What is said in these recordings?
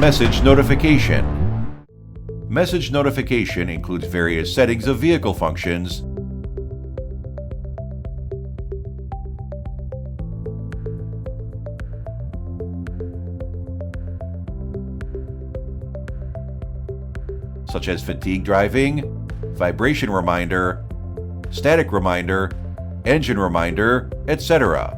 Message notification. Message notification includes various settings of vehicle functions, such as fatigue driving, vibration reminder, static reminder, engine reminder, etc.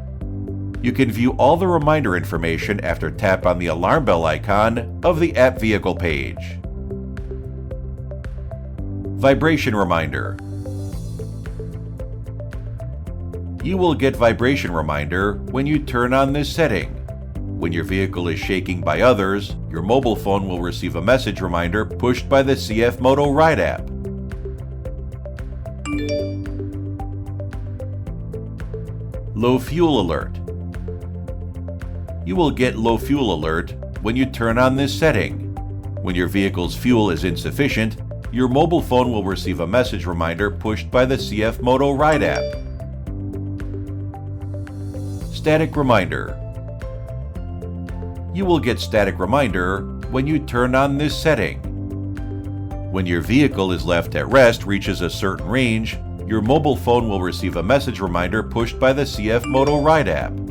You can view all the reminder information after tap on the alarm bell icon of the app vehicle page. Vibration reminder. You will get vibration reminder when you turn on this setting. When your vehicle is shaking by others, your mobile phone will receive a message reminder pushed by the CFMOTO RIDE app. Low fuel alert. You will get low fuel alert when you turn on this setting. When your vehicle's fuel is insufficient, your mobile phone will receive a message reminder pushed by the CFMOTO RIDE app. Static reminder. You will get static reminder when you turn on this setting. When your vehicle is left at rest reaches a certain range, your mobile phone will receive a message reminder pushed by the CFMOTO RIDE app.